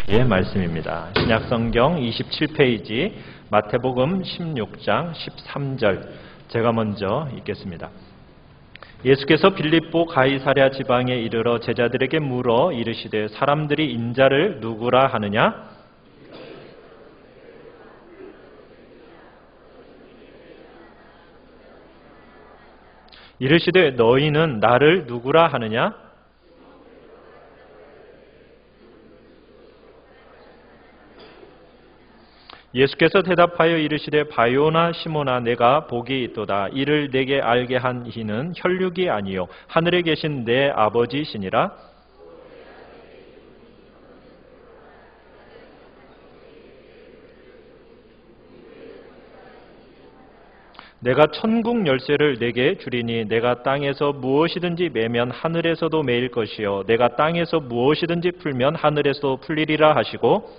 예, 말씀입니다. 신약성경 27페이지 마태복음 16장 13절 제가 먼저 읽겠습니다. 예수께서 빌립보 가이사랴 지방에 이르러 제자들에게 물어 이르시되 사람들이 인자를 누구라 하느냐? 이르시되 너희는 나를 누구라 하느냐? 예수께서 대답하여 이르시되 바요나 시몬아 내가 복이 있도다. 이를 내게 알게 한 이는 혈육이 아니요 하늘에 계신 내 아버지시니라. 내가 천국 열쇠를 내게 주리니 내가 땅에서 무엇이든지 매면 하늘에서도 매일 것이요 내가 땅에서 무엇이든지 풀면 하늘에서도 풀리리라 하시고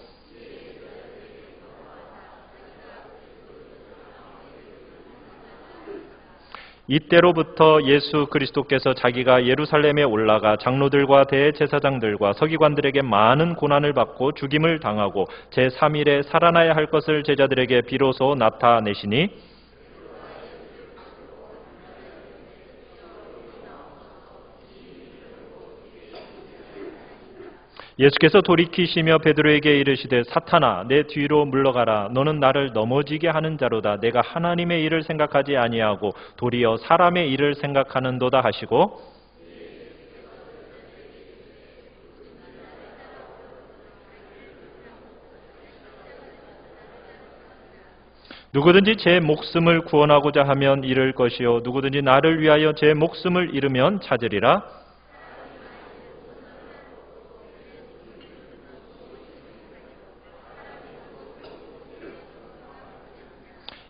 이때로부터 예수 그리스도께서 자기가 예루살렘에 올라가 장로들과 대제사장들과 서기관들에게 많은 고난을 받고 죽임을 당하고 제3일에 살아나야 할 것을 제자들에게 비로소 나타내시니 예수께서 돌이키시며 베드로에게 이르시되 사탄아 내 뒤로 물러가라. 너는 나를 넘어지게 하는 자로다. 내가 하나님의 일을 생각하지 아니하고 도리어 사람의 일을 생각하는도다 하시고 누구든지 제 목숨을 구원하고자 하면 잃을 것이요 누구든지 나를 위하여 제 목숨을 잃으면 찾으리라.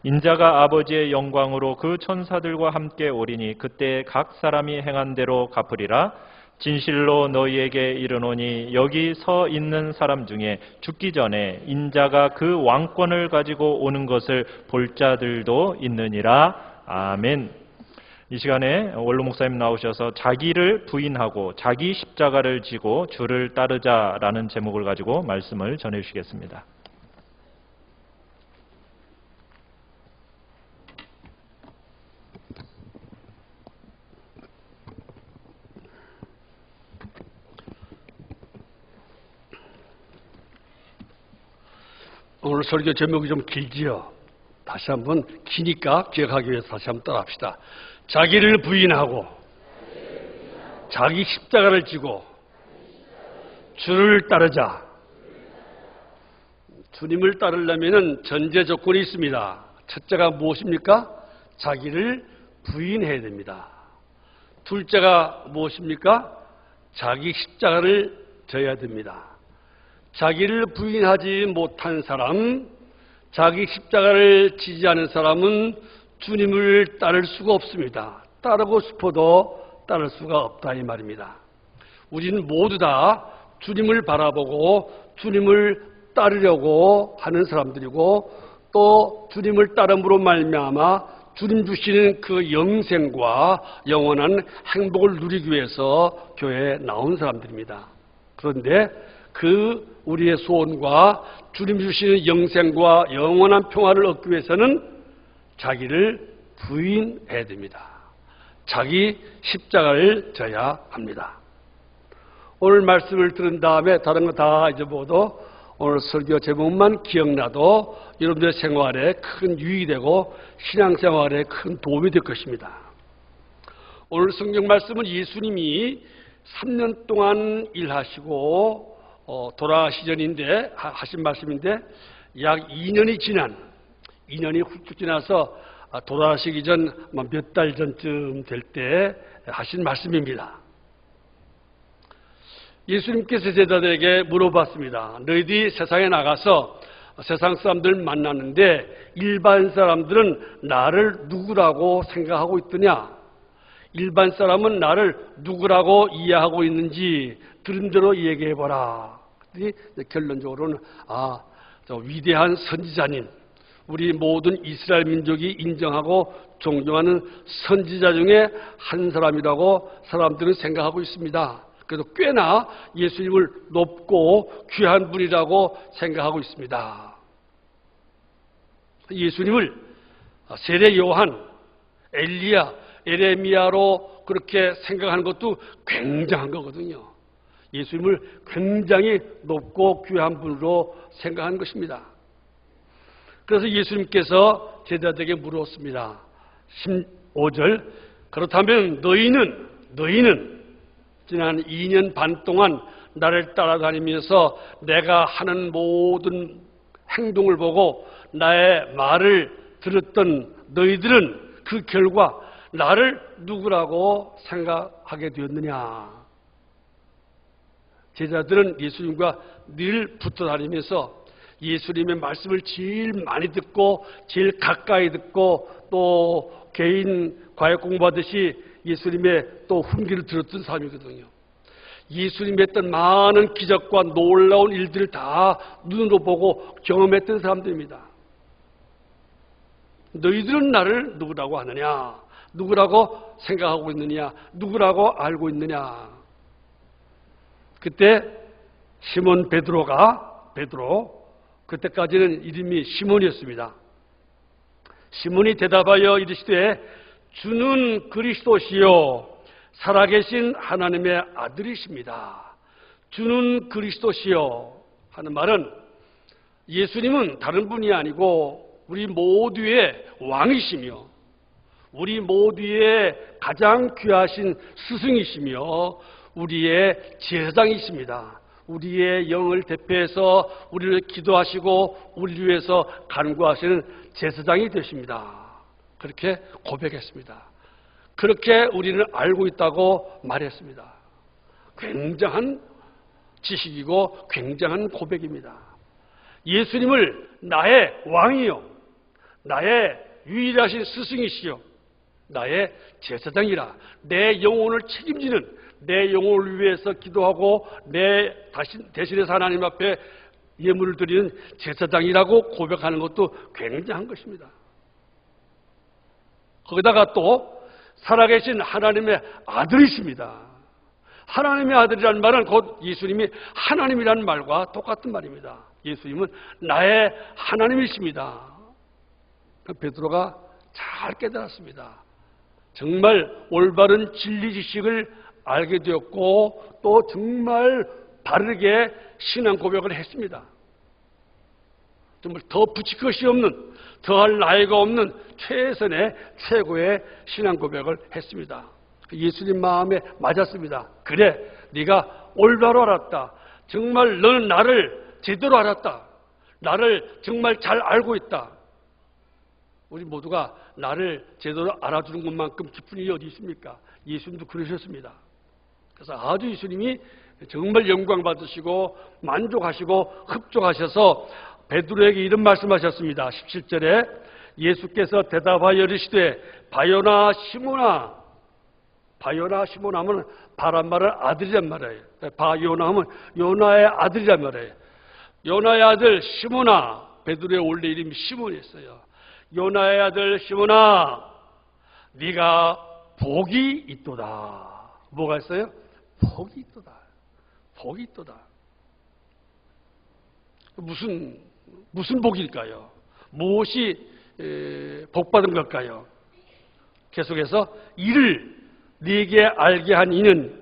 인자가 아버지의 영광으로 그 천사들과 함께 오리니 그때 각 사람이 행한 대로 갚으리라. 진실로 너희에게 이르노니 여기 서 있는 사람 중에 죽기 전에 인자가 그 왕권을 가지고 오는 것을 볼 자들도 있느니라. 아멘. 이 시간에 원로 목사님 나오셔서 자기를 부인하고 자기 십자가를 지고 주를 따르자라는 제목을 가지고 말씀을 전해 주시겠습니다. 오늘 설교 제목이 좀 길지요. 다시 한번 기니까 기억하기 위해서 다시 한번 따라합시다. 자기를 부인하고 자기 십자가를 지고 주를 따르자. 주님을 따르려면 전제 조건이 있습니다. 첫째가 무엇입니까? 자기를 부인해야 됩니다. 둘째가 무엇입니까? 자기 십자가를 져야 됩니다. 자기를 부인하지 못한 사람, 자기 십자가를 지지 않은 사람은 주님을 따를 수가 없습니다. 따르고 싶어도 따를 수가 없다 이 말입니다. 우리는 모두 다 주님을 바라보고 주님을 따르려고 하는 사람들이고 또 주님을 따름으로 말미암아 주님 주시는 그 영생과 영원한 행복을 누리기 위해서 교회에 나온 사람들입니다. 그런데 그 우리의 소원과 주님 주시는 영생과 영원한 평화를 얻기 위해서는 자기를 부인해야 됩니다. 자기 십자가를 져야 합니다. 오늘 말씀을 들은 다음에 다른 거 다 잊어보고도 오늘 설교 제목만 기억나도 여러분들의 생활에 큰 유익이 되고 신앙생활에 큰 도움이 될 것입니다. 오늘 성경 말씀은 예수님이 3년 동안 일하시고 돌아가시 전인데 하신 말씀인데 약 2년이 훌쩍 지나서 돌아가시기 전 몇 달 전쯤 될 때 하신 말씀입니다. 예수님께서 제자들에게 물어봤습니다. 너희들이 세상에 나가서 세상 사람들 만났는데 일반 사람들은 나를 누구라고 생각하고 있더냐? 일반 사람은 나를 누구라고 이해하고 있는지 들은 대로 얘기해봐라. 결론적으로는 저 위대한 선지자님, 우리 모든 이스라엘 민족이 인정하고 존경하는 선지자 중에 한 사람이라고 사람들은 생각하고 있습니다. 그래도 꽤나 예수님을 높고 귀한 분이라고 생각하고 있습니다. 예수님을 세례 요한, 엘리야, 에레미야로 그렇게 생각하는 것도 굉장한 거거든요. 예수님을 굉장히 높고 귀한 분으로 생각하는 것입니다. 그래서 예수님께서 제자들에게 물었습니다. 15절, 그렇다면 너희는 지난 2년 반 동안 나를 따라다니면서 내가 하는 모든 행동을 보고 나의 말을 들었던 너희들은 그 결과 나를 누구라고 생각하게 되었느냐? 제자들은 예수님과 늘 붙어 다니면서 예수님의 말씀을 제일 많이 듣고 제일 가까이 듣고 또 개인 과역 공부하듯이 예수님의 또 훈기를 들었던 사람이거든요. 예수님이 했던 많은 기적과 놀라운 일들을 다 눈으로 보고 경험했던 사람들입니다. 너희들은 나를 누구라고 하느냐? 누구라고 생각하고 있느냐? 누구라고 알고 있느냐? 그때 시몬 베드로, 그때까지는 이름이 시몬이었습니다. 시몬이 대답하여 이르시되 주는 그리스도시요 살아계신 하나님의 아들이십니다. 주는 그리스도시요 하는 말은 예수님은 다른 분이 아니고 우리 모두의 왕이시며 우리 모두의 가장 귀하신 스승이시며 우리의 제사장이십니다. 우리의 영을 대표해서 우리를 기도하시고 우리를 위해서 간구하시는 제사장이 되십니다. 그렇게 고백했습니다. 그렇게 우리는 알고 있다고 말했습니다. 굉장한 지식이고 굉장한 고백입니다. 예수님을 나의 왕이요, 나의 유일하신 스승이시요, 나의 제사장이라 내 영혼을 책임지는, 내 영혼을 위해서 기도하고 내 대신해서 하나님 앞에 예물을 드리는 제사장이라고 고백하는 것도 굉장한 것입니다. 거기다가 또 살아계신 하나님의 아들이십니다. 하나님의 아들이라는 말은 곧 예수님이 하나님이라는 말과 똑같은 말입니다. 예수님은 나의 하나님이십니다. 베드로가 잘 깨달았습니다. 정말 올바른 진리 지식을 알게 되었고 또 정말 바르게 신앙 고백을 했습니다. 정말 더 붙일 것이 없는, 더할 나위가 없는 최선의 최고의 신앙 고백을 했습니다. 예수님 마음에 맞았습니다. 그래, 네가 올바로 알았다. 정말 너는 나를 제대로 알았다. 나를 정말 잘 알고 있다. 우리 모두가 나를 제대로 알아주는 것만큼 기쁜 일이 어디 있습니까? 예수님도 그러셨습니다. 그래서 아주 예수님이 정말 영광 받으시고 만족하시고 흡족하셔서 베드로에게 이런 말씀하셨습니다. 17절에 예수께서 대답하여 이르시되 바요나 시몬아, 바요나 시몬 하면 바란 말은 아들이란 말이에요. 바요나 하면 요나의 아들이란 말이에요. 요나의 아들 시몬아, 베드로의 원래 이름이 시몬이었어요. 요나의 아들 시몬아, 네가 복이 있도다. 뭐가 있어요? 복이 있도다. 복이 있도다. 무슨 복일까요? 무엇이 복받은 걸까요? 계속해서 이를 네게 알게 한 이는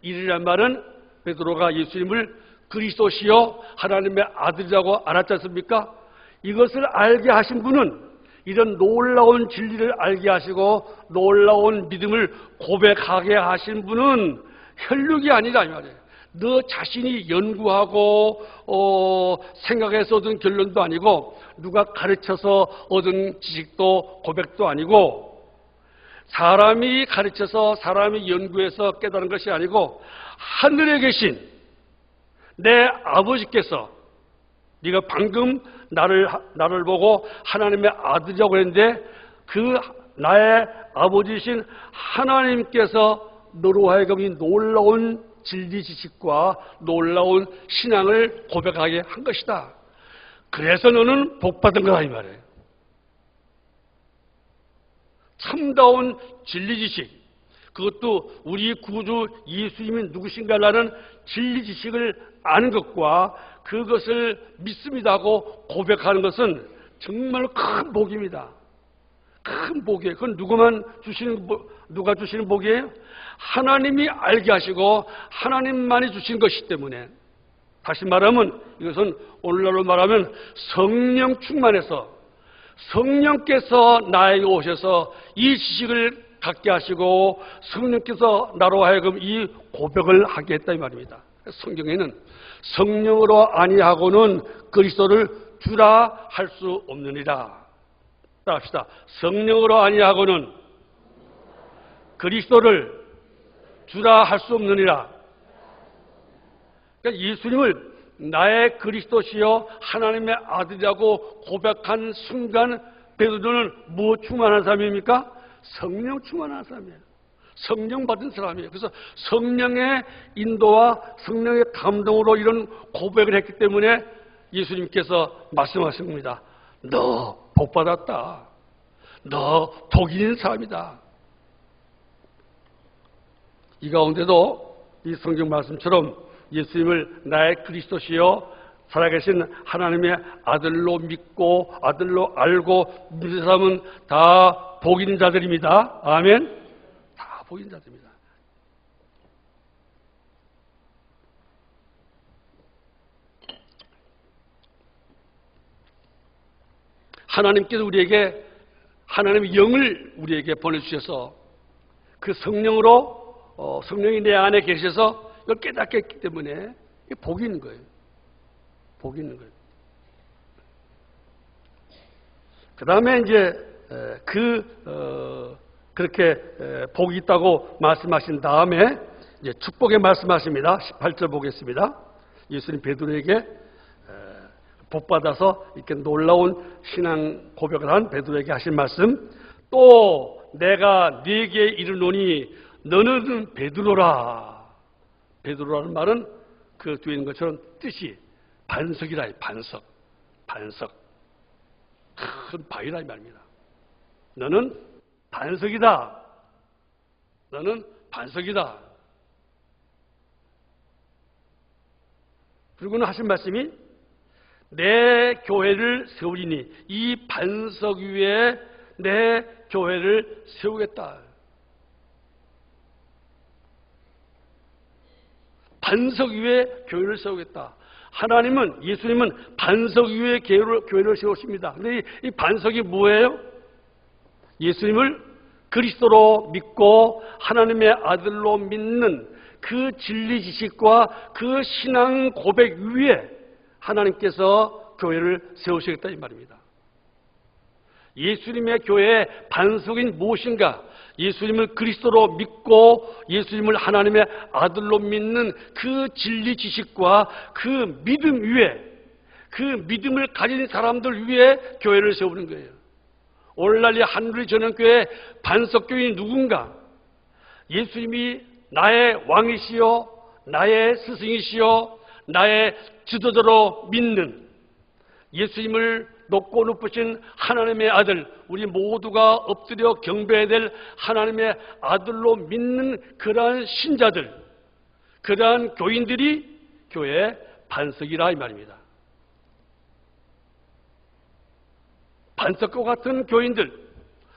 이르란 말은 베드로가 예수님을 그리스도시요 하나님의 아들이라고 알았지 않습니까? 이것을 알게 하신 분은, 이런 놀라운 진리를 알게 하시고 놀라운 믿음을 고백하게 하신 분은 혈육이 아니라 이 말이에요. 너 자신이 연구하고 생각해서 얻은 결론도 아니고 누가 가르쳐서 얻은 지식도 고백도 아니고 사람이 가르쳐서 사람이 연구해서 깨달은 것이 아니고 하늘에 계신 내 아버지께서, 네가 방금 나를 보고 하나님의 아들이라고 했는데 그 나의 아버지이신 하나님께서 너로 하여금 이 놀라운 진리 지식과 놀라운 신앙을 고백하게 한 것이다. 그래서 너는 복받은 거다 이 말이에요. 참다운 진리 지식, 그것도 우리 구주 예수님이 누구신가라는 진리 지식을 아는 것과 그것을 믿습니다 하고 고백하는 것은 정말 큰 복입니다. 큰 복이에요. 그건 누가 주시는 복이에요? 하나님이 알게 하시고 하나님만이 주신 것이기 때문에, 다시 말하면 이것은 오늘날로 말하면 성령 충만해서 성령께서 나에게 오셔서 이 지식을 갖게 하시고 성령께서 나로 하여금 이 고백을 하게 했다 이 말입니다. 성경에는 성령으로 아니하고는 그리스도를 주라 할 수 없느니라. 따라합시다. 성령으로 아니하고는 그리스도를 주라 할 수 없느니라. 그러니까 예수님을 나의 그리스도시요 하나님의 아들이라고 고백한 순간 베드로는 무엇 충만한 사람입니까? 성령 충만한 사람이에요. 성령 받은 사람이에요. 그래서 성령의 인도와 성령의 감동으로 이런 고백을 했기 때문에 예수님께서 말씀하신 겁니다. 너 복 받았다. 너 복 있는 사람이다. 이 가운데도 이 성경 말씀처럼 예수님을 나의 그리스도시요 살아계신 하나님의 아들로 믿고 아들로 알고 믿는 사람은 다 복 있는 자들입니다. 아멘. 다 복 있는 자들입니다. 하나님께서 우리에게 하나님의 영을 우리에게 보내주셔서 그 성령으로 성령이 내 안에 계셔서 이걸 깨닫게 했기 때문에 복이 있는 거예요. 복이 있는 거예요. 그 다음에 이제 그렇게 복이 있다고 말씀하신 다음에 이제 축복의 말씀하십니다. 18절 보겠습니다. 예수님 베드로에게 복 받아서 이렇게 놀라운 신앙 고백을 한 베드로에게 하신 말씀. 또 내가 네게 이르노니 너는 베드로라. 베드로라는 말은 그 뒤에 있는 것처럼 뜻이 반석이라. 반석. 큰 바위라 이 말입니다. 너는 반석이다. 너는 반석이다. 그리고는 하신 말씀이 내 교회를 세우리니 이 반석 위에 내 교회를 세우겠다. 반석 위에 교회를 세우겠다. 하나님은, 예수님은 반석 위에 교회를 세우십니다. 근데 이 반석이 뭐예요? 예수님을 그리스도로 믿고 하나님의 아들로 믿는 그 진리 지식과 그 신앙 고백 위에 하나님께서 교회를 세우시겠다 이 말입니다. 예수님의 교회의 반석인 무엇인가? 예수님을 그리스도로 믿고 예수님을 하나님의 아들로 믿는 그 진리 지식과 그 믿음 위에, 그 믿음을 가진 사람들 위에 교회를 세우는 거예요. 오늘날 이 한누리 전영교회 반석교인이 누군가? 예수님이 나의 왕이시요 나의 스승이시요 나의 지도자로 믿는 예수님을 높고 높으신 하나님의 아들, 우리 모두가 엎드려 경배해야 될 하나님의 아들로 믿는 그러한 신자들, 그러한 교인들이 교회의 반석이라 이 말입니다. 반석과 같은 교인들,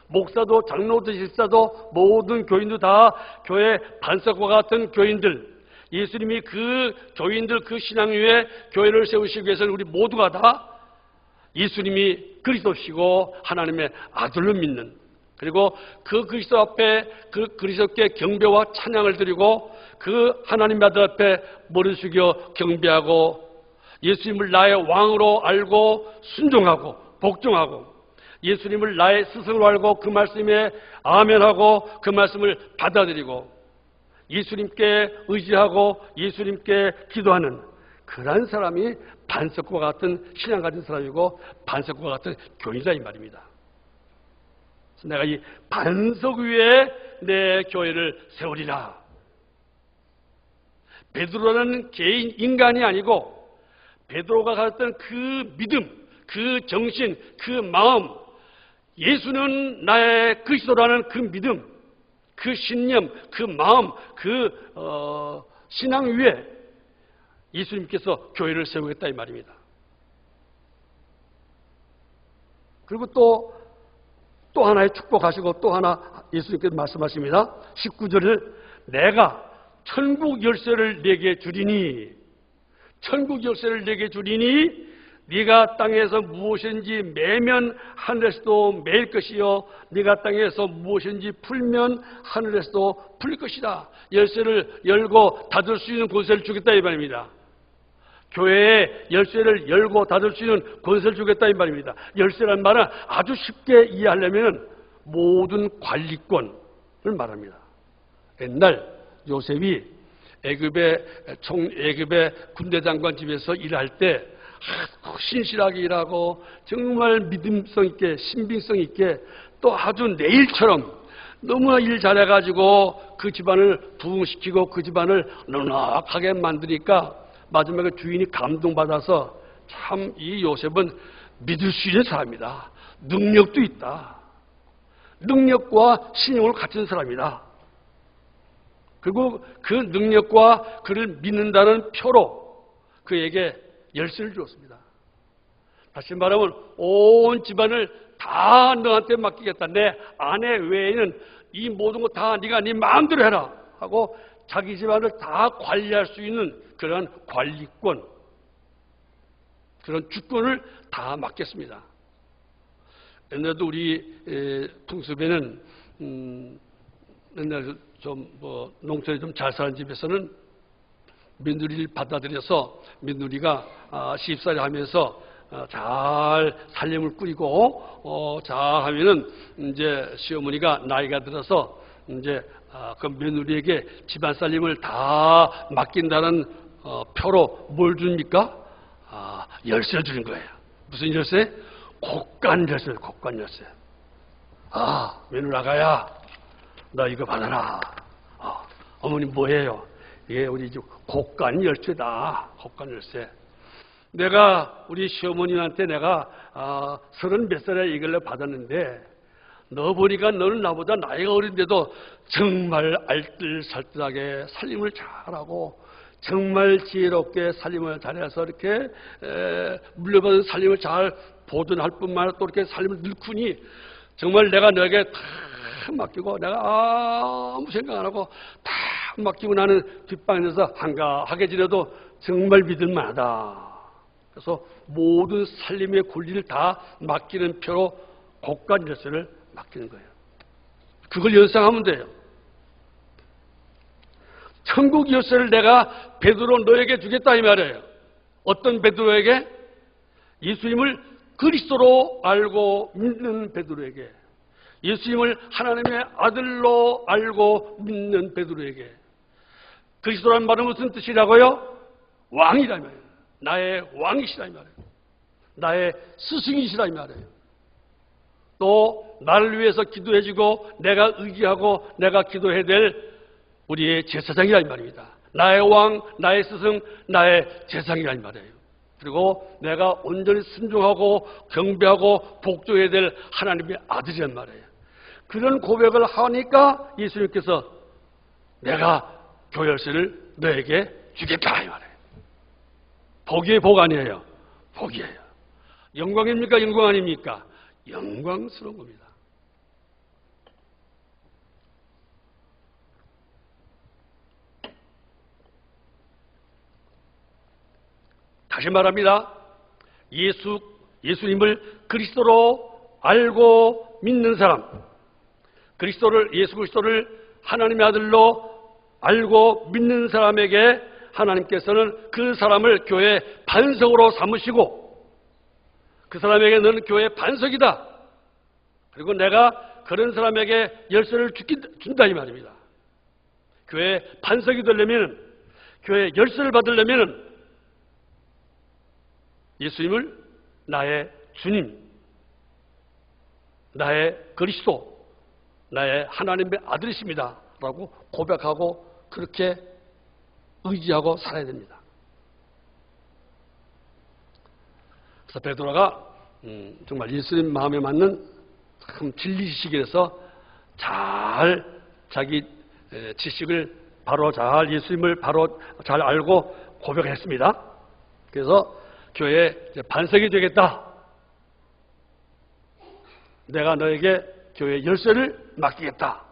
목사도 장로도 집사도 모든 교인도 다 교회 반석과 같은 교인들, 예수님이 그 교인들 그 신앙 위에 교회를 세우시기 위해서는 우리 모두가 다 예수님이 그리스도시고 하나님의 아들로 믿는, 그리고 그 그리스도 앞에 그 그리스도께 경배와 찬양을 드리고 그 하나님의 아들 앞에 머리 숙여 경배하고 예수님을 나의 왕으로 알고 순종하고 복종하고 예수님을 나의 스승으로 알고 그 말씀에 아멘하고 그 말씀을 받아들이고 예수님께 의지하고 예수님께 기도하는 그러한 사람이 반석과 같은 신앙 가진 사람이고 반석과 같은 교인이다 이 말입니다. 그래서 내가 이 반석 위에 내 교회를 세우리라. 베드로라는 개인 인간이 아니고 베드로가 가졌던 그 믿음, 그 정신, 그 마음, 예수는 나의 그리스도라는 그 믿음, 그 신념, 그 마음, 그 신앙 위에 예수님께서 교회를 세우겠다 이 말입니다. 그리고 또 하나의 축복하시고 또 하나 예수님께서 말씀하십니다. 19절을 내가 천국 열쇠를 내게 주리니, 천국 열쇠를 내게 주리니 네가 땅에서 무엇인지 매면 하늘에서도 매일 것이요 네가 땅에서 무엇인지 풀면 하늘에서도 풀릴 것이다. 열쇠를 열고 닫을 수 있는 권세를 주겠다 이 말입니다. 교회에 열쇠를 열고 닫을 수 있는 권세를 주겠다 이 말입니다. 열쇠란 말은 아주 쉽게 이해하려면 모든 관리권을 말합니다. 옛날 요셉이 애굽의 군대장관 집에서 일할 때 신실하게 일하고 정말 믿음성 있게 신빙성 있게 또 아주 내 일처럼 너무나 일 잘해가지고 그 집안을 부흥시키고 그 집안을 넉넉하게 만드니까 마지막에 주인이 감동받아서 참 이 요셉은 믿을 수 있는 사람이다. 능력도 있다. 능력과 신용을 갖춘 사람이다. 그리고 그 능력과 그를 믿는다는 표로 그에게 열쇠를 주었습니다. 다시 말하면 온 집안을 다 너한테 맡기겠다. 내 아내 외에는 이 모든 거 다 네가 네 마음대로 해라 하고 자기 집안을 다 관리할 수 있는 그런 관리권, 그런 주권을 다 맡겼습니다. 옛날에도 우리 풍습에는 옛날 좀 농촌에 좀 잘 사는 집에서는 며느리를 받아들여서 며느리가 시집살이 하면서 잘 살림을 꾸리고 잘 하면은 이제 시어머니가 나이가 들어서 이제 그 며느리에게 집안 살림을 다 맡긴다는 표로 뭘 줍니까? 열쇠를 주는 거예요. 무슨 열쇠? 곡간 열쇠, 곡간 열쇠. 며느라가야, 너 이거 받아라. 어머니 뭐예요? 이게 우리 집 곡간 열쇠다. 곡간 열쇠. 내가 우리 시어머니한테 내가 30몇 살에 이걸 받았는데 너 보니까 너는 나보다 나이가 어린데도 정말 알뜰살뜰하게 살림을 잘하고 정말 지혜롭게 살림을 잘해서 이렇게 물려받은 살림을 잘 보존할 뿐만 아니라 또 이렇게 살림을 늘쿠니 정말 내가 너에게 다 맡기고 내가 아무 생각 안 하고 다 맡기고 나는 뒷방에서 한가하게 지내도 정말 믿을만하다. 그래서 모든 살림의 권리를 다 맡기는 표로 곡간 열쇠를 맡기는 거예요. 그걸 연상하면 돼요. 천국 열쇠를 내가 베드로 너에게 주겠다 이 말이에요. 어떤 베드로에게? 예수님을 그리스도로 알고 믿는 베드로에게, 예수님을 하나님의 아들로 알고 믿는 베드로에게. 그리스도란 말은 무슨 뜻이라고요? 왕이라 이 말이에요. 나의 왕이시라 이 말이에요. 나의 스승이시라 이 말이에요. 또 나를 위해서 기도해주고 내가 의지하고 내가 기도해야 될 우리의 제사장이라 이 말입니다. 나의 왕, 나의 스승, 나의 제사장이라 이 말이에요. 그리고 내가 온전히 순종하고 경배하고 복종해야 될 하나님의 아들이란 말이에요. 그런 고백을 하니까 예수님께서 내가 교열쇠를 너에게 주겠다 이 말이에요. 복이에요, 복 아니에요? 복이에요. 영광입니까? 영광 아닙니까? 영광스러운 겁니다. 다시 말합니다. 예수님을 그리스도로 알고 믿는 사람, 예수 그리스도를 하나님의 아들로 알고 믿는 사람에게 하나님께서는 그 사람을 교회의 반석으로 삼으시고 그 사람에게 너는 교회의 반석이다. 그리고 내가 그런 사람에게 열쇠를 준다 이 말입니다. 교회의 반석이 되려면, 교회의 열쇠를 받으려면 예수님을 나의 주님, 나의 그리스도, 나의 하나님의 아들이십니다 라고 고백하고 그렇게 의지하고 살아야 됩니다. 그래서 베드로가 정말 예수님 마음에 맞는 참 진리 지식에서 잘 자기 지식을 바로 잘 예수님을 바로 잘 알고 고백했습니다. 그래서 교회에 반석이 되겠다. 내가 너에게 교회 열쇠를 맡기겠다.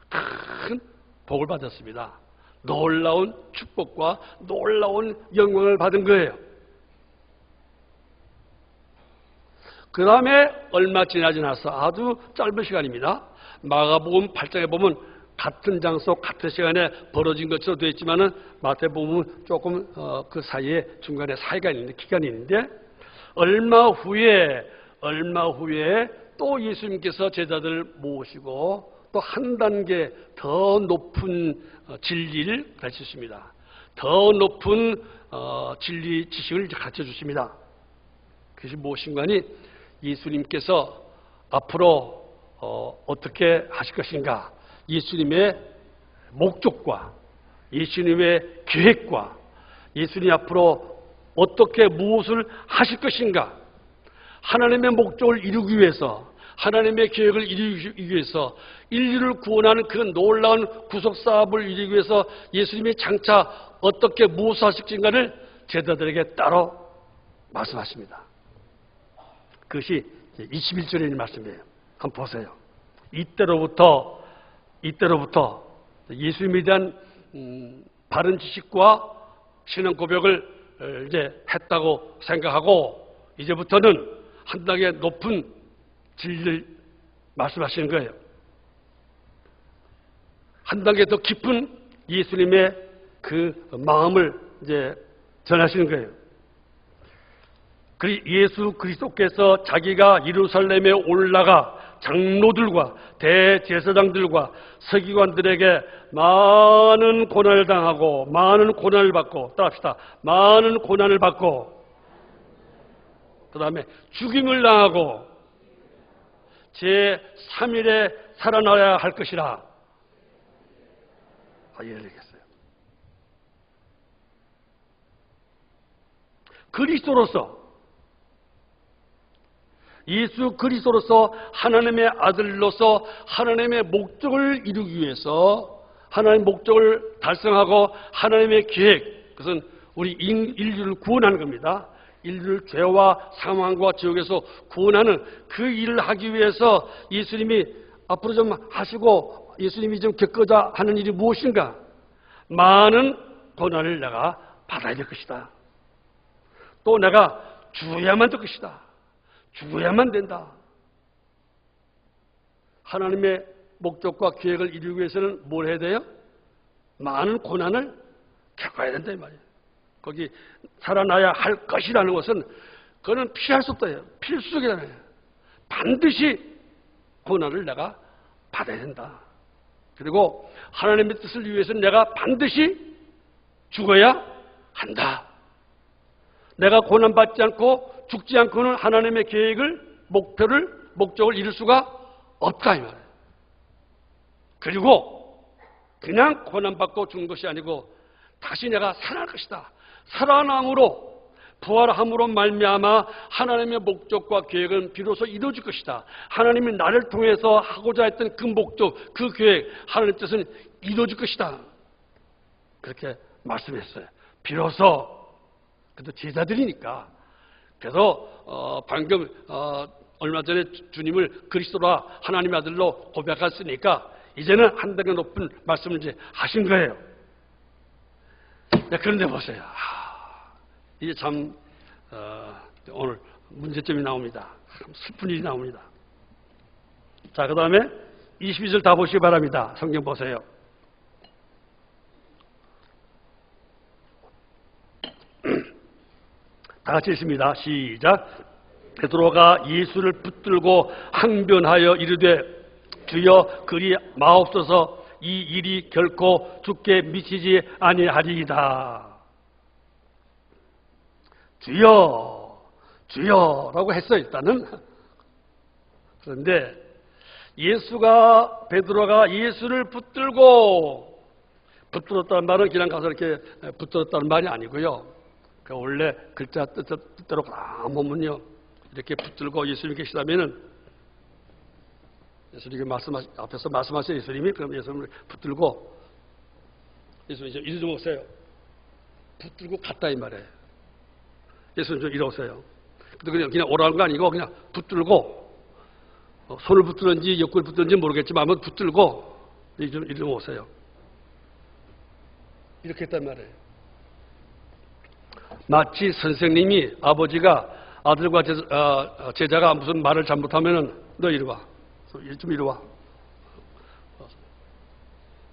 큰 복을 받았습니다. 놀라운 축복과 놀라운 영광을 받은 거예요. 그 다음에 얼마 지나지 나서 아주 짧은 시간입니다. 마가복음 8장에 보면 같은 장소 같은 시간에 벌어진 것처럼 되어 있지만은 마태복음은 조금 그 사이에 중간에 사이가 있는데 기간이 있는데 얼마 후에 또 예수님께서 제자들을 모으시고 또 한 단계 더 높은 진리를 가르쳐 주십니다. 더 높은 진리 지식을 가르쳐 주십니다. 그것이 무엇인가 하니 예수님께서 앞으로 어떻게 하실 것인가, 예수님의 목적과 예수님의 계획과 예수님 앞으로 어떻게 무엇을 하실 것인가, 하나님의 목적을 이루기 위해서, 하나님의 계획을 이루기 위해서, 인류를 구원하는 그 놀라운 구속사업을 이루기 위해서 예수님이 장차 어떻게 무엇을 하실 것인가를 제자들에게 따로 말씀하십니다. 그것이 21절에 있는 말씀이에요. 한번 보세요. 이때로부터 예수님에 대한 바른 지식과 신앙 고백을 이제 했다고 생각하고 이제부터는 한 단계 높은 진리를 말씀하시는 거예요. 한 단계 더 깊은 예수님의 그 마음을 이제 전하시는 거예요. 예수 그리스도께서 자기가 예루살렘에 올라가 장로들과 대제사장들과 서기관들에게 많은 고난을 당하고 많은 고난을 받고, 따라합시다. 많은 고난을 받고 그 다음에 죽임을 당하고 제3일에 살아나야 할 것이라. 이해되겠어요? 그리스도로서, 예수 그리스도로서 하나님의 아들로서 하나님의 목적을 이루기 위해서, 하나님의 목적을 달성하고 하나님의 계획, 그것은 우리 인류를 구원하는 겁니다. 인류를 죄와 사망과 지옥에서 구원하는 그 일을 하기 위해서 예수님이 앞으로 좀 하시고 예수님이 좀 겪고자 하는 일이 무엇인가? 많은 고난을 내가 받아야 될 것이다. 또 내가 죽어야만 될 것이다. 죽어야만 된다. 하나님의 목적과 계획을 이루기 위해서는 뭘 해야 돼요? 많은 고난을 겪어야 된다 이 말이에요. 거기 살아나야 할 것이라는 것은 그거는 피할 수 없다. 필수적이잖아요. 반드시 고난을 내가 받아야 된다. 그리고 하나님의 뜻을 위해서는 내가 반드시 죽어야 한다. 내가 고난받지 않고 죽지 않고는 하나님의 계획을, 목적을 이룰 수가 없다 이 말이에요. 그리고 그냥 고난받고 죽는 것이 아니고 다시 내가 살아날 것이다. 살아남으로, 부활함으로 말미암아 하나님의 목적과 계획은 비로소 이루어질 것이다. 하나님이 나를 통해서 하고자 했던 그 목적, 그 계획, 하나님의 뜻은 이루어질 것이다. 그렇게 말씀했어요. 비로소. 그래도 제자들이니까. 그래서 방금 얼마 전에 주님을 그리스도라 하나님의 아들로 고백했으니까 이제는 한 단계 높은 말씀을 이제 하신 거예요. 네, 그런데 보세요. 이게 참 오늘 문제점이 나옵니다. 슬픈 일이 나옵니다. 자, 그 다음에 22절 다 보시기 바랍니다. 성경 보세요. 다 같이 읽습니다. 시작. 베드로가 예수를 붙들고 항변하여 이르되 주여 그리 마옵소서, 이 일이 결코 죽게 미치지 아니하리이다. 주여, 주여라고 했어요, 일단은. 그런데 베드로가 예수를 붙들었다는 말은 그냥 가서 이렇게 붙들었다는 말이 아니고요. 그 원래 글자 뜻대로 가보면요, 이렇게 붙들고 예수님 계시다면은 예수님이 앞에서 말씀하신 예수님이 그럼 예수님을 붙들고 예수님 이리 좀 오세요. 붙들고 갔다 이 말이에요. 예수님 좀 이리 오세요. 근데 그냥 오라는 거 아니고 그냥 붙들고 손을 붙들는지 옆구리를 붙들는지 모르겠지만 한번 붙들고 이리 좀 오세요. 이렇게 했단 말이에요. 마치 선생님이 아버지가 아들과 제자가 무슨 말을 잘못하면은 너 이리 와. 좀 이리 와.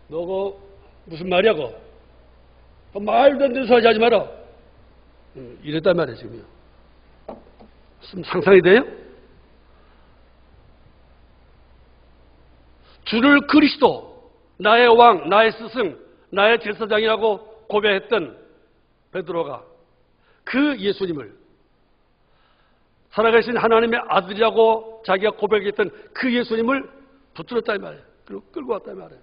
너가 무슨 말이야 그? 말도 안 되는 소리 하지 마라. 이랬단 말이에요 지금요. 상상이 돼요? 주를 그리스도, 나의 왕, 나의 스승, 나의 제사장이라고 고백했던 베드로가 그 예수님을 살아계신 하나님의 아들이라고 자기가 고백했던 그 예수님을 붙들었다 이 말이에요. 그리고 끌고 왔다 이 말이에요.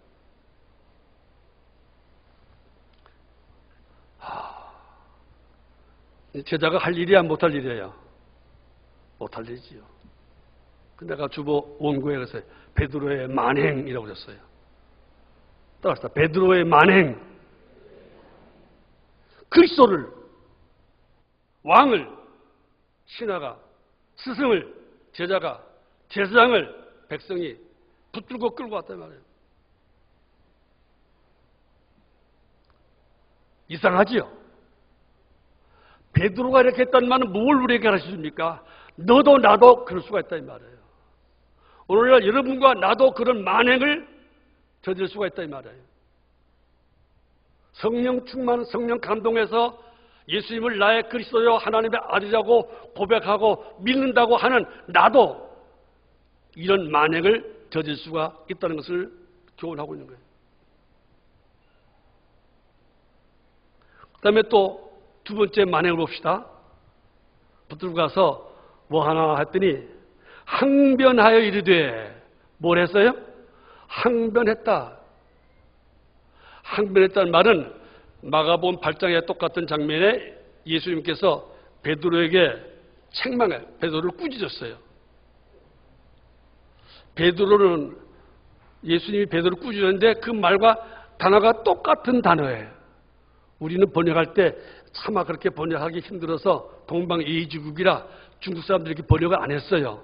제자가 할 일이야 못할 일이에요? 못할 일이지요. 근데 내가 주보 원고에 그래서 베드로의 만행이라고 그랬어요. 따라서 베드로의 만행. 그리스도를, 왕을, 신하가, 스승을, 제자가, 제사장을 백성이 붙들고 끌고 왔단 말이에요. 이상하지요? 베드로가 이렇게 했단 말은 뭘 우리에게 가르쳐줍니까? 너도 나도 그럴 수가 있다 이 말이에요. 오늘날 여러분과 나도 그런 만행을 저질 수가 있다 이 말이에요. 성령 충만, 성령 감동해서 예수님을 나의 그리스도요 하나님의 아들이라고 고백하고 믿는다고 하는 나도 이런 만행을 저질 수가 있다는 것을 교훈하고 있는 거예요. 그 다음에 또 두 번째 만행을 봅시다. 붙들고 가서 뭐 하나 했더니 항변하여 이르되 뭘 했어요? 항변했다. 항변했다는 말은 마가복음 8장에 똑같은 장면에 예수님께서 베드로에게 책망해 베드로를 꾸짖었어요. 베드로는 예수님이 베드로를 꾸짖었는데 그 말과 단어가 똑같은 단어예요. 우리는 번역할 때 차마 그렇게 번역하기 힘들어서 동방예의지국이라 중국 사람들이 이렇게 번역을 안 했어요.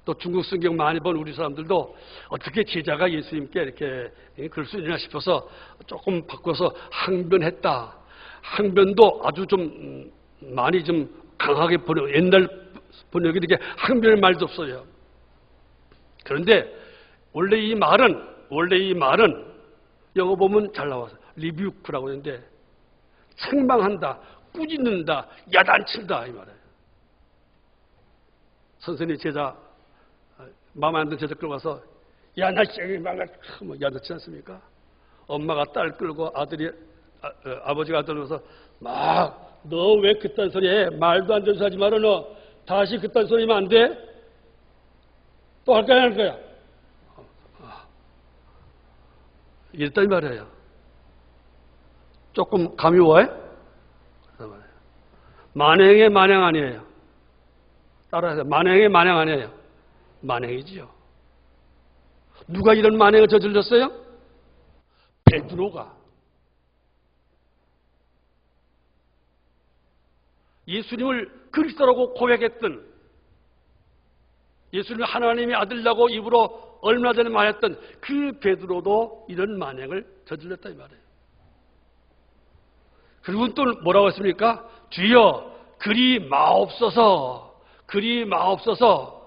또 중국 성경 많이 본 우리 사람들도 어떻게 제자가 예수님께 이렇게 그럴 수 있나 싶어서 조금 바꿔서 항변했다. 항변도 아주 좀 많이 좀 강하게 번역, 옛날 번역이 이렇게 항변의 말도 없어요. 그런데 원래 이 말은 영어 보면 잘 나와서 리뷰크라고 하는데 책망한다, 꾸짖는다, 야단친다 이 말이에요. 선생님 제자 마음에 안 드는 제자 끌고 가서 야 나 뭐 야단치지 않습니까? 엄마가 딸 끌고 아버지가 아들 끌고서 막 너 왜 그딴 소리 해? 말도 안 되는 소리 하지 마라 너. 다시 그딴 소리 하면 안 돼? 또 할 거야 안 할 거야? 이랬단 말이에요. 조금 감이 와요? 만행의 만행 아니에요. 따라서 만행의 만행 아니에요. 만행이지요. 누가 이런 만행을 저질렀어요? 베드로가. 예수님을 그리스도라고 고백했던, 예수님을 하나님의 아들이라고 입으로 얼마 전에 말했던 그 베드로도 이런 만행을 저질렀다 이 말이에요. 그리고 또 뭐라고 했습니까? 주여 그리 마옵소서, 그리 마옵소서.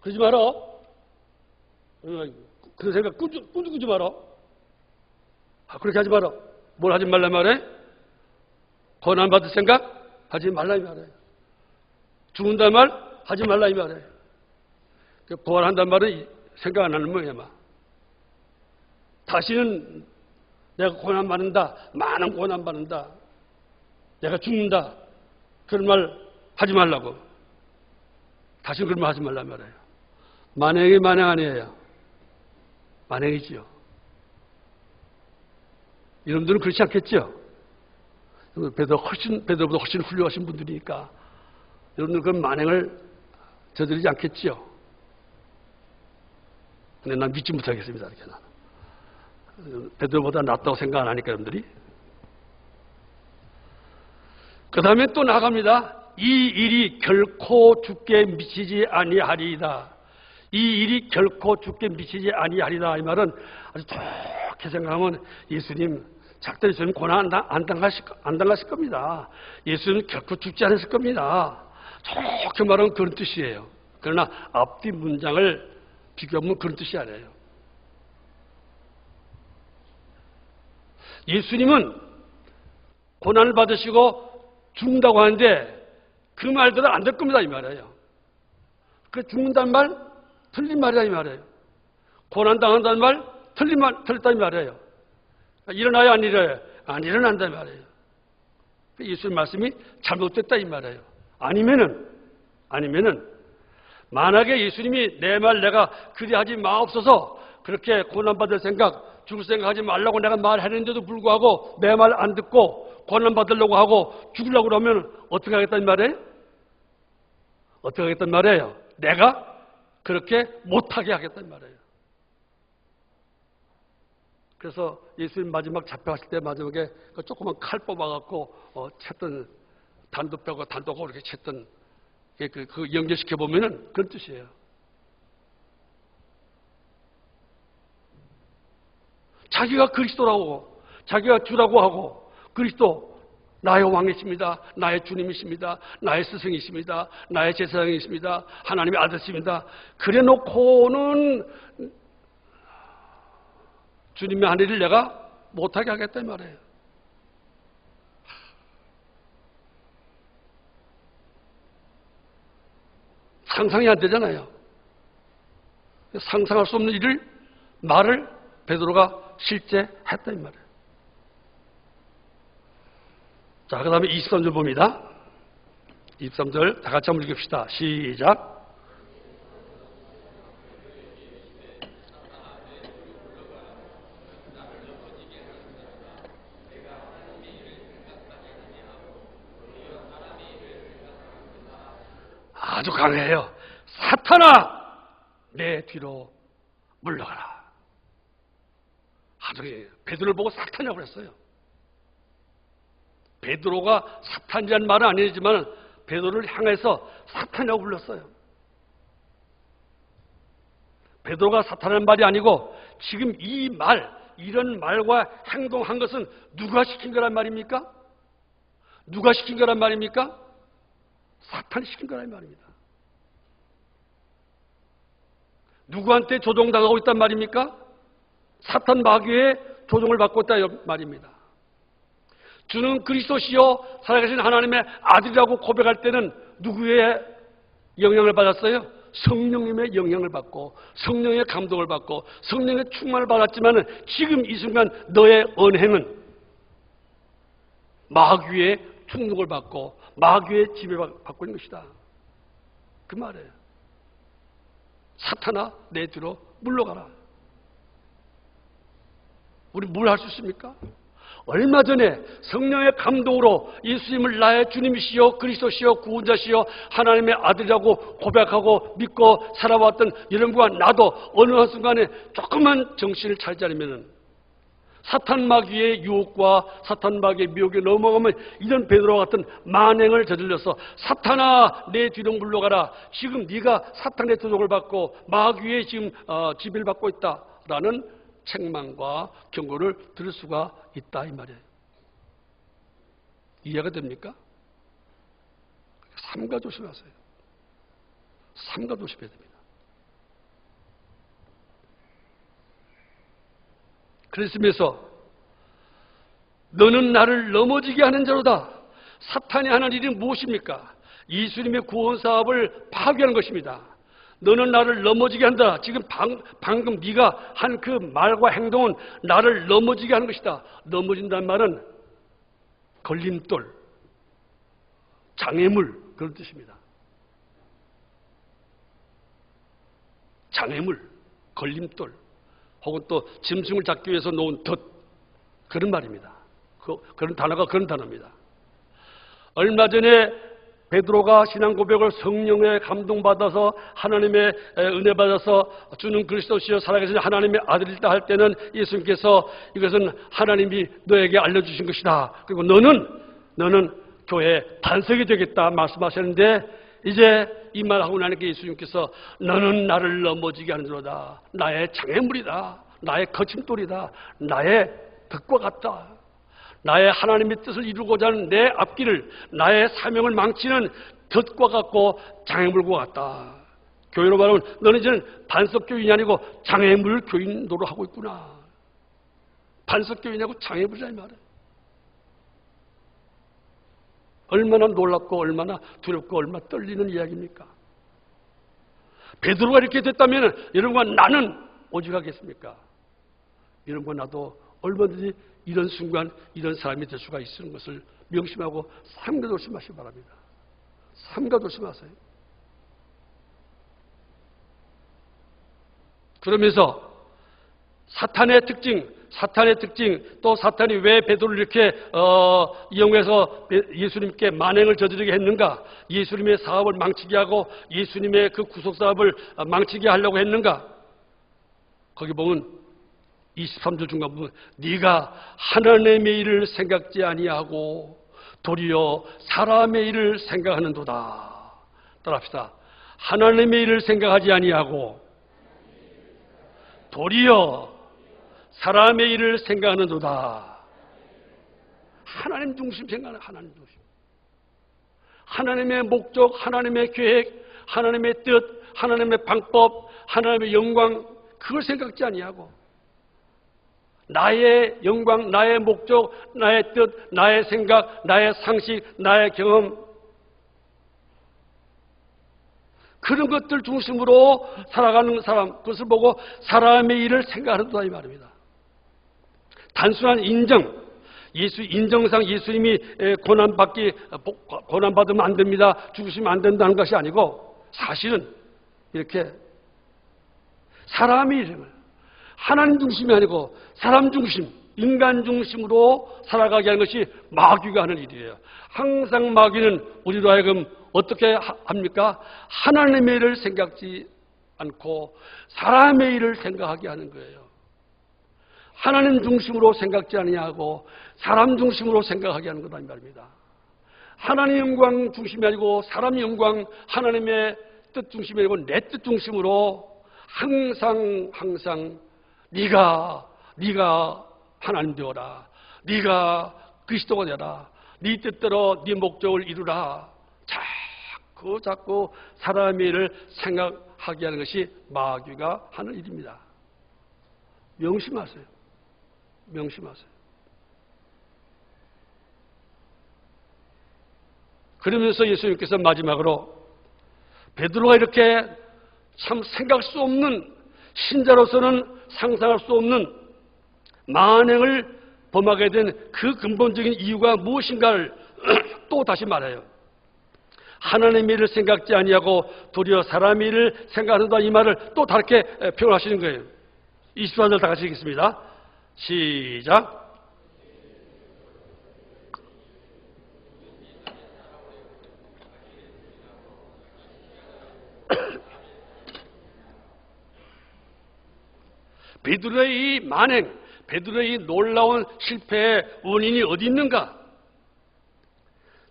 그러지 마라. 그런 생각 꾸짖지 마라. 그렇게 하지 마라. 뭘 하지 말라 말해? 고난 받을 생각 하지 말라 이 말이에요. 죽는단 말 하지 말라 이 말이에요. 부활한단 말은 생각 안 하는 모양이야. 다시는 내가 고난 받는다, 많은 고난 받는다, 내가 죽는다, 그런 말 하지 말라고. 다시는 그런 말 하지 말란 말이에요. 만행이 만행 아니에요. 만행이지요. 여러분들은 그렇지 않겠죠? 베드로보다 훨씬 훌륭하신 분들이니까 여러분들 그런 만행을 저지르지 않겠죠? 근데 난 믿지 못하겠습니다. 이렇게 나는. 베드로보다 낫다고 생각 안 하니까 여러분들이. 그 다음에 또 나갑니다. 이 일이 결코 죽게 미치지 아니하리이다. 이 일이 결코 죽게 미치지 아니하리다. 이 말은 아주 좋게 생각하면 예수님 작대 예수님 고난 안 당하실 겁니다. 예수님 결코 죽지 않으실 겁니다. 좋게 말하면 그런 뜻이에요. 그러나 앞뒤 문장을 비교하면 그런 뜻이 아니에요. 예수님은 고난을 받으시고 죽는다고 하는데 그 말들은 안 될 겁니다. 이 말이에요. 그 죽는다는 말 틀린 말이다 이 말이에요. 고난당한다는 말 틀렸다 이 말이에요. 일어나야 안 일어나요? 안 일어난다 이 말이에요. 예수님 말씀이 잘못됐다 이 말이에요. 아니면은 만약에 예수님이 내 말 내가 그리하지 마옵소서 그렇게 고난받을 생각 죽을 생각하지 말라고 내가 말했는데도 불구하고 내 말 안 듣고 고난받으려고 하고 죽으려고 그러면 어떻게 하겠다는 말이에요? 어떻게 하겠다는 말이에요? 내가 그렇게 못하게 하겠다는 말이에요. 그래서 예수님 마지막 잡혀갔을 때 마지막에 그 조그만 칼 뽑아갖고 챘던 단도뼈가 단도가 이렇게 챘던 그 연결시켜 보면은 그런 뜻이에요. 자기가 그리스도라고 자기가 주라고 하고 그리스도 나의 왕이십니다. 나의 주님이십니다. 나의 스승이십니다. 나의 제사장이십니다. 하나님의 아들이십니다. 그래 놓고는 주님의 한 일을 내가 못하게 하겠다 이 말이에요. 상상이 안 되잖아요. 상상할 수 없는 일을 말을 베드로가 실제 했다 이 말이에요. 자, 그 다음에 23절 봅니다. 23절 다 같이 한번 읽읍시다. 시작. 아주 강해요. 사탄아, 내 뒤로 물러가라. 아주 베드로를 보고 사탄이라고 그랬어요. 베드로가 사탄이라는 말은 아니지만 베드로를 향해서 사탄이라고 불렀어요. 베드로가 사탄이라는 말이 아니고 지금 이 말, 이런 말과 행동한 것은 누가 시킨 거란 말입니까? 누가 시킨 거란 말입니까? 사탄이 시킨 거란 말입니다. 누구한테 조종당하고 있단 말입니까? 사탄 마귀의 조종을 받고 있다 말입니다. 주는 그리스도시요 살아계신 하나님의 아들이라고 고백할 때는 누구의 영향을 받았어요? 성령님의 영향을 받고 성령의 감동을 받고 성령의 충만을 받았지만 지금 이 순간 너의 언행은 마귀의 충동을 받고 마귀의 지배받고 있는 것이다. 그 말이에요. 사탄아 내 뒤로 물러가라. 우리 뭘 할 수 있습니까? 얼마 전에 성령의 감동으로 예수님을 나의 주님이시여 그리스도시여 구원자시여 하나님의 아들이라고 고백하고 믿고 살아왔던 여러분과 나도 어느 한순간에 조금만 정신을 차리지 않으면 사탄 마귀의 유혹과 사탄 마귀의 미혹에 넘어가면 이런 베드로와 같은 만행을 저질러서 사탄아 내 뒤로 물러가라. 지금 네가 사탄의 도둑을 받고 마귀의 지금 지배를 받고 있다라는 책망과 경고를 들을 수가 있다 이 말이에요. 이해가 됩니까? 삼가 조심하세요. 삼가 조심해야 됩니다. 그랬으면서 너는 나를 넘어지게 하는 자로다. 사탄이 하는 일이 무엇입니까? 예수님의 구원 사업을 파괴하는 것입니다. 너는 나를 넘어지게 한다. 지금 방금 네가 한 그 말과 행동은 나를 넘어지게 하는 것이다. 넘어진다는 말은 걸림돌, 장애물 그런 뜻입니다. 장애물, 걸림돌 혹은 또 짐승을 잡기 위해서 놓은 덫 그런 말입니다. 그런 단어가 그런 단어입니다. 얼마 전에 베드로가 신앙 고백을 성령의 감동받아서 하나님의 은혜 받아서 주는 그리스도시여 살아계신 하나님의 아들이다 할 때는 예수님께서 이것은 하나님이 너에게 알려주신 것이다. 그리고 너는 교회의 반석이 되겠다 말씀하셨는데, 이제 이 말하고 나니까 예수님께서 너는 나를 넘어지게 하는도다. 나의 장애물이다. 나의 거침돌이다. 나의 덫과 같다. 나의 하나님의 뜻을 이루고자 하는 내 앞길을, 나의 사명을 망치는 덫과 같고 장애물과 같다. 교회로 말하면 너는 이제는 반석교인이 아니고 장애물 교인 노릇 하고 있구나. 반석교인하고 장애물이라 말이야. 얼마나 놀랍고 얼마나 두렵고 얼마나 떨리는 이야기입니까? 베드로가 이렇게 됐다면 여러분과 나는 오직하겠습니까? 여러분과 나도 얼마든지 이런 순간 이런 사람이 될 수가 있는 것을 명심하고 삼가 조심하시기 바랍니다. 삼가 조심하세요. 그러면서 사탄의 특징, 또 사탄이 왜 베드로를 이렇게 이용해서 예수님께 만행을 저지르게 했는가? 예수님의 사업을 망치게 하고 예수님의 그 구속 사업을 망치게 하려고 했는가? 거기 보면 23절 중간 보면 네가 하나님의 일을 생각지 아니하고 도리어 사람의 일을 생각하는도다. 따라합시다. 하나님의 일을 생각하지 아니하고 도리어 사람의 일을 생각하는도다. 하나님 중심 생각하는 하나님 중심. 하나님의 목적, 하나님의 계획, 하나님의 뜻, 하나님의 방법, 하나님의 영광, 그걸 생각지 아니하고 나의 영광, 나의 목적, 나의 뜻, 나의 생각, 나의 상식, 나의 경험, 그런 것들 중심으로 살아가는 사람, 그것을 보고 사람의 일을 생각하는다 이 말입니다. 단순한 인정, 인정상 예수님이 고난받으면 안 됩니다, 죽으시면 안 된다는 것이 아니고, 사실은 이렇게 사람의 이름을 하나님 중심이 아니고 사람 중심, 인간 중심으로 살아가게 하는 것이 마귀가 하는 일이에요. 항상 마귀는 우리로 하여금 어떻게 합니까? 하나님의 일을 생각지 않고 사람의 일을 생각하게 하는 거예요. 하나님 중심으로 생각지 아니하고 사람 중심으로 생각하게 하는 거다 이 말입니다. 하나님 영광 중심이 아니고 사람 영광, 하나님의 뜻 중심이 아니고 내 뜻 중심으로 항상 네가 하나님 되어라. 네가 그리스도가 되라. 네 뜻대로 네 목적을 이루라. 자꾸 사람의 일을 생각하게 하는 것이 마귀가 하는 일입니다. 명심하세요. 그러면서 예수님께서 마지막으로 베드로가 이렇게 참 생각할 수 없는, 신자로서는 상상할 수 없는 만행을 범하게 된 그 근본적인 이유가 무엇인가를 또 다시 말해요. 하나님의 일을 생각지 아니하고 도리어 사람의 일을 생각한다, 이 말을 또 다르게 표현하시는 거예요. 24절 다 같이 읽겠습니다. 시작. 베드로의 이 만행, 베드로의 이 놀라운 실패의 원인이 어디 있는가?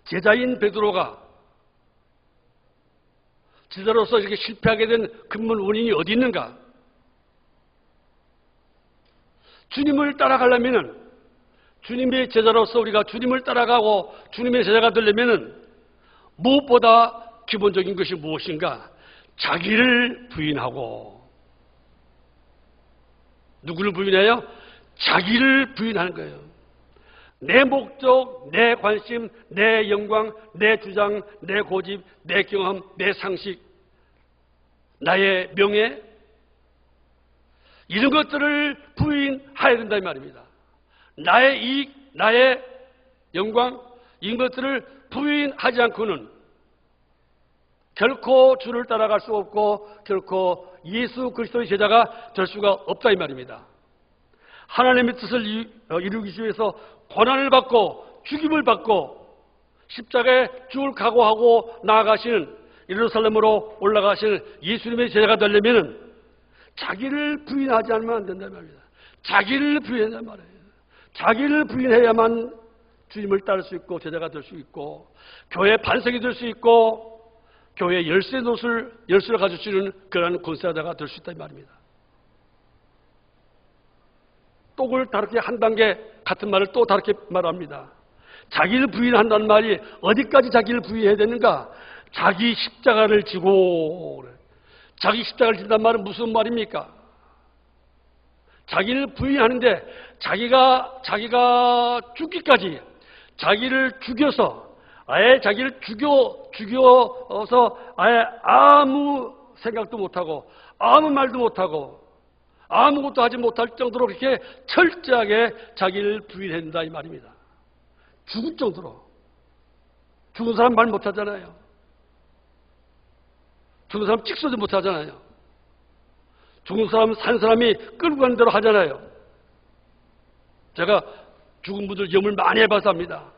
제자인 베드로가 제자로서 이렇게 실패하게 된 근본 원인이 어디 있는가? 주님을 따라가려면, 주님의 제자로서 우리가 주님을 따라가고 주님의 제자가 되려면 무엇보다 기본적인 것이 무엇인가? 자기를 부인하고, 누구를 부인해요? 자기를 부인하는 거예요. 내 목적, 내 관심, 내 영광, 내 주장, 내 고집, 내 경험, 내 상식, 나의 명예, 이런 것들을 부인해야 된다 이 말입니다. 나의 이익, 나의 영광, 이런 것들을 부인하지 않고는 결코 주를 따라갈 수 없고 결코 예수 그리스도의 제자가 될 수가 없다 이 말입니다. 하나님의 뜻을 이루기 위해서 고난을 받고 죽임을 받고 십자가에 죽을 각오하고 나아가시는 예루살렘으로 올라가시는 예수님의 제자가 되려면 자기를 부인하지 않으면 안 된단 말입니다. 자기를 부인한단 말이에요. 자기를 부인해야만 주님을 따를 수 있고 제자가 될 수 있고 교회 반석이 될 수 있고 교회 열쇠를 가질 수 있는 그러한 권세자가 될 수 있단 말입니다. 똑을 다르게 한 단계 같은 말을 또 다르게 말합니다. 자기를 부인한다는 말이 어디까지 자기를 부인해야 되는가? 자기 십자가를 지고 그래. 자기 십자가를 진다는 말은 무슨 말입니까? 자기를 부인하는데 자기가 죽기까지 자기를 죽여서 아예 자기를 죽여서 아예 아무 생각도 못하고 아무 말도 못하고 아무것도 하지 못할 정도로 그렇게 철저하게 자기를 부인한다 이 말입니다. 죽을 정도로. 죽은 사람 말 못하잖아요. 죽은 사람 찍소도 못하잖아요. 죽은 사람 산 사람이 끌고 가는 대로 하잖아요. 제가 죽은 분들 염을 많이 해봐서 합니다.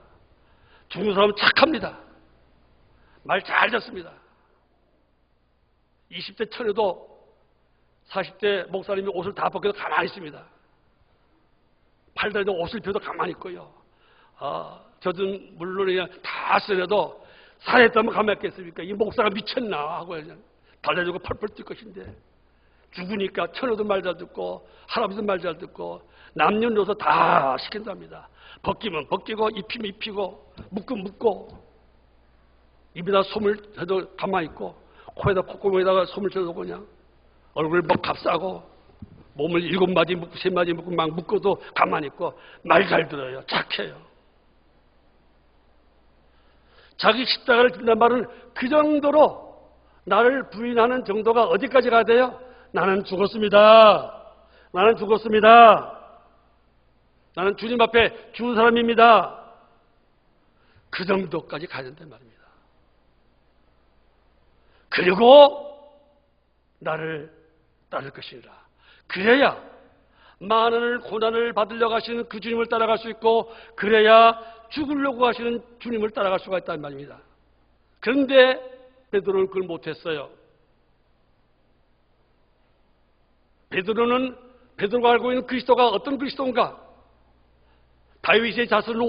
죽은 사람은 착합니다. 말 잘 듣습니다. 20대 처녀도 40대 목사님이 옷을 다 벗겨도 가만히 있습니다. 팔다리도 옷을 펴도 가만히 있고요. 저든 물론 그냥 다 쓰려도 살했다면 가만히 있겠습니까? 이 목사가 미쳤나 하고 그냥 달래주고 펄펄 뛸 것인데 죽으니까 처녀도 말 잘 듣고 할아버지도 말 잘 듣고 남녀노소 다 시킨답니다. 벗기면 벗기고 입히면 입히고 묶으면 묶고 입에다 솜을 해도 가만히 있고 코에다 콧구멍에다가 솜을 쳐도 그냥 얼굴을 막 값싸고 몸을 7마디 묶고 3마디 묶고 막 묶어도 가만히 있고 말 잘 들어요. 착해요. 자기 십자가를 진단 말은 그 정도로 나를 부인하는 정도가 어디까지 가야 돼요? 나는 죽었습니다. 나는 죽었습니다. 나는 주님 앞에 죽은 사람입니다. 그 정도까지 가야 된단 말입니다. 그리고 나를 따를 것이니라. 그래야 많은 고난을 받으려고 하시는 그 주님을 따라갈 수 있고 그래야 죽으려고 하시는 주님을 따라갈 수가 있다는 말입니다. 그런데 베드로는 그걸 못했어요. 베드로가 알고 있는 그리스도가 어떤 그리스도인가? 다윗의 자손으로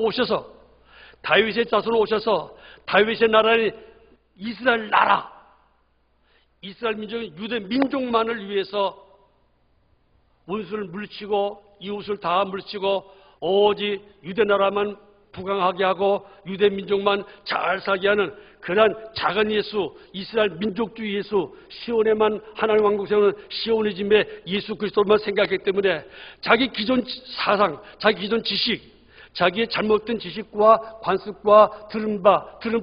오셔서 다윗의 나라인 이스라엘 나라, 이스라엘 민족인 유대 민족만을 위해서 원수를 물리치고 이웃을 다 물리치고 오직 유대 나라만 부강하게 하고 유대 민족만 잘 살게 하는 그러한 작은 예수, 이스라엘 민족주의 예수, 시온에만 하나님 왕국 세우는 시온의 집에 예수 그리스도만 생각했기 때문에 자기 기존 사상, 자기 기존 지식, 자기의 잘못된 지식과 관습과 들은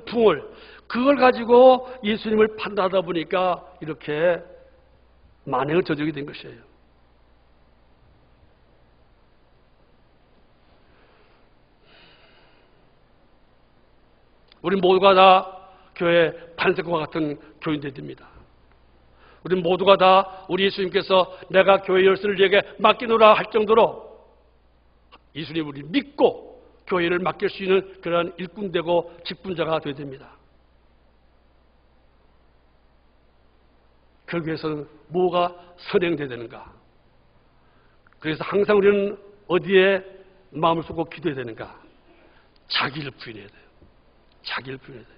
풍을 그걸 가지고 예수님을 판단하다 보니까 이렇게 만행을 저지르게 된 것이에요. 우리 모두가 다 교회 반석과 같은 교인들이 됩니다. 우리 모두가 다 우리 예수님께서 내가 교회 열쇠를 네게 맡기노라 할 정도로 예수님 우리 믿고 교회를 맡길 수 있는 그러한 일꾼되고 직분자가 되어야 됩니다. 그러기 위해서는 뭐가 선행되어야 되는가? 그래서 항상 우리는 어디에 마음을 쏟고 기도해야 되는가? 자기를 부인해야 돼요. 자기를 부인해야 돼요.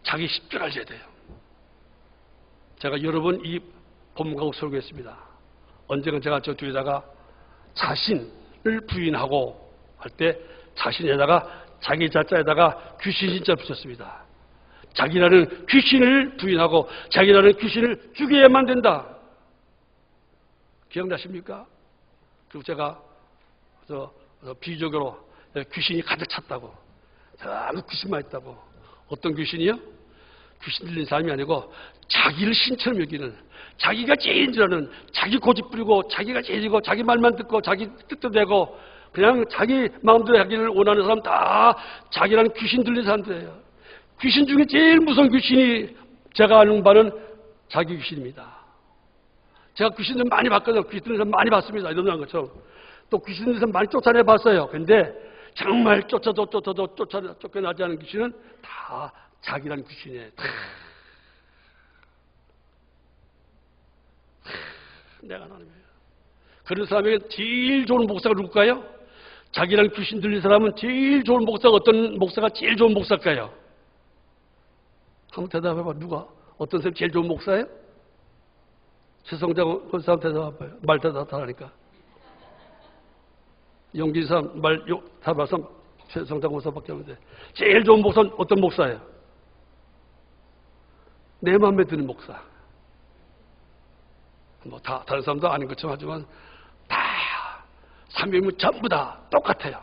자기 십자가를 져야 돼요. 제가 여러 번 이 본문하고 설교했습니다. 언젠가 제가 저 뒤에다가 자신을 부인하고 할 때 자신에다가 자기 자자에다가 귀신 진짜 붙였습니다. 자기라는 귀신을 부인하고 자기라는 귀신을 죽여야만 된다. 기억나십니까? 그리고 제가 비유적으로 귀신이 가득 찼다고. 아무 귀신만 있다고. 어떤 귀신이요? 귀신 들린 사람이 아니고 자기를 신처럼 여기는, 자기가 제일인 줄 아는, 자기 고집 부리고 자기가 제일이고 자기 말만 듣고 자기 뜻도 되고 그냥 자기 마음대로 하기를 원하는 사람 다 자기라는 귀신 들린 사람들이에요. 귀신 중에 제일 무서운 귀신이 제가 아는 바는 자기 귀신입니다. 제가 귀신들 많이 봤거든요. 귀신 들린 사람 많이 봤습니다. 이런 것처럼. 또 귀신 들린 사람 많이 쫓아내 봤어요. 그런데 정말 쫓겨나지 않은 귀신은 다 자기란 귀신이에요. 내가 하나님이에요. 그런 사람에게 제일 좋은 목사가 누굴까요? 자기랑 귀신 들린 사람은 제일 좋은 목사가 어떤 목사가 제일 좋은 목사일까요? 한번 대답해봐. 누가? 어떤 사람이 제일 좋은 목사예요? 최성장 권사 대답해봐요. 말 대답하라니까. 용기사 말 대답해서 최성장 권사밖에 없는데 제일 좋은 목사는 어떤 목사예요? 내 마음에 드는 목사. 뭐 다른 사람도 아닌 것처럼 하지만 다 삼위일체 전부 다 똑같아요.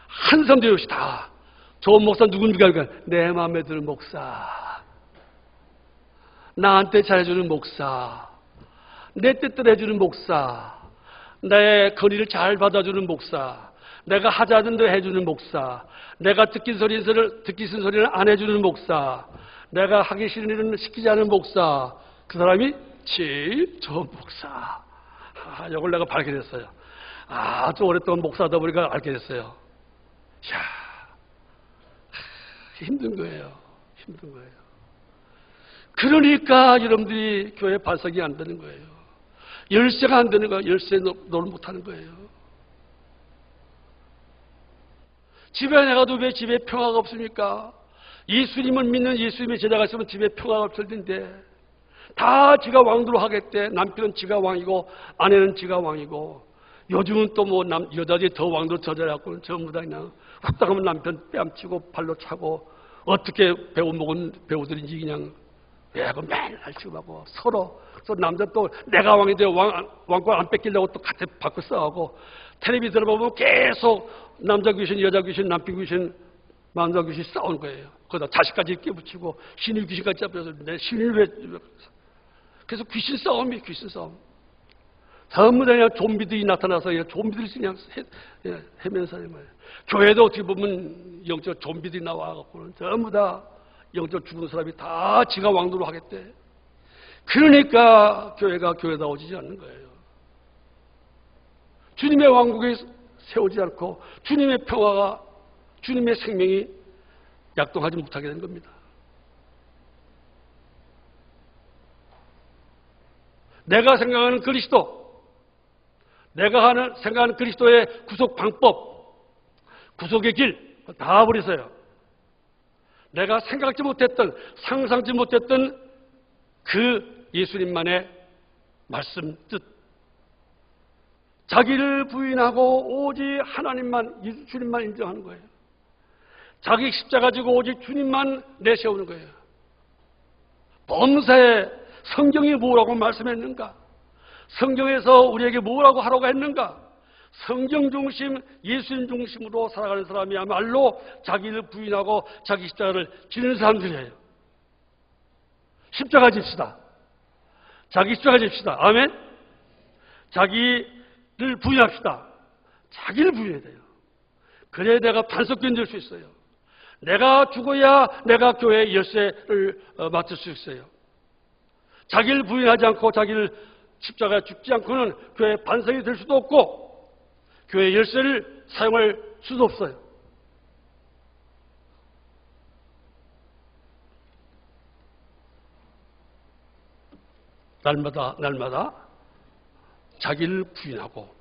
한 사람도 없이 다 좋은 목사 누굽니까? 내 마음에 드는 목사, 나한테 잘해주는 목사, 내 뜻대로 해주는 목사, 내 건의를 잘 받아주는 목사, 내가 하자는 대로 해주는 목사, 내가 듣기 싫은 소리를 안 해주는 목사, 내가 하기 싫은 일은 시키지 않은 목사, 그 사람이 제일 좋은 목사. 이걸 내가 발견했어요. 아주 오랫동안 목사하다 보니까 알게 됐어요. 이야, 힘든 거예요. 힘든 거예요. 그러니까 여러분들이 교회 발석이 안 되는 거예요. 열쇠가 안 되는 거예요. 열쇠 노릇 못하는 거예요. 집에 나가도 왜 집에 평화가 없습니까? 예수님을 믿는 예수님의 제자가 있으면 집에 평화가 없을 텐데 다 지가 왕도로 하겠대. 남편은 지가 왕이고 아내는 지가 왕이고 요즘은 또 뭐 여자들이 더 왕도로 저자라고 전부 다 그냥 훅당하면 남편 뺨치고 발로 차고 어떻게 배워먹은 배우들인지 그냥 왜그 맨날 지금 하고 서로 남자 또 내가 왕인데 왕권 안 뺏기려고 또 같이 바꿔 싸우고 텔레비 들어보면 계속 남자 귀신 여자 귀신 남편 귀신 남자 귀신 싸우는 거예요. 거기다 자식까지 끼붙이고 신일 귀신까지 잡혀서 내 신일 왜 그래서 귀신 싸움이 귀신 싸움. 전부 다 그냥 좀비들이 나타나서 좀비들이 그냥 헤면서 말이에요. 교회도 어떻게 보면 영적 좀비들이 나와갖고는 전부 다 영적 죽은 사람이 다 지가 왕도로 하겠대. 그러니까 교회가 교회다워지지 않는 거예요. 주님의 왕국에 세우지 않고 주님의 평화가 주님의 생명이 약동하지 못하게 된 겁니다. 내가 생각하는 그리스도, 내가 생각하는 그리스도의 구속 방법, 구속의 길 다 버리세요. 내가 생각지 못했던, 상상지 못했던 그 예수님만의 말씀 뜻. 자기를 부인하고 오직 하나님만, 주님만 인정하는 거예요. 자기 십자가 지고 오직 주님만 내세우는 거예요. 범사에 성경이 뭐라고 말씀했는가? 성경에서 우리에게 뭐라고 하라고 했는가? 성경 중심, 예수님 중심으로 살아가는 사람이야말로 자기를 부인하고 자기 십자가를 지는 사람들이에요. 십자가 집시다. 자기 십자가 집시다. 아멘? 자기를 부인합시다. 자기를 부인해야 돼요. 그래야 내가 반석 견딜 수 있어요. 내가 죽어야 내가 교회의 열쇠를 맡을 수 있어요. 자기를 부인하지 않고 자기를 십자가에 죽지 않고는 교회 반석이 될 수도 없고 교회 열쇠를 사용할 수도 없어요. 날마다 자기를 부인하고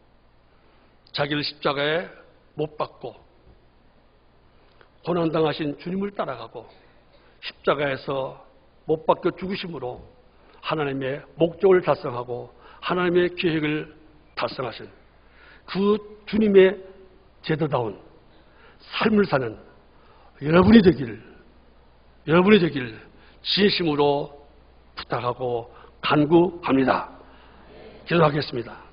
자기를 십자가에 못 박고 고난당하신 주님을 따라가고 십자가에서 못 박혀 죽으심으로 하나님의 목적을 달성하고 하나님의 계획을 달성하신 그 주님의 제도다운 삶을 사는 여러분이 되기를 진심으로 부탁하고 간구합니다. 기도하겠습니다.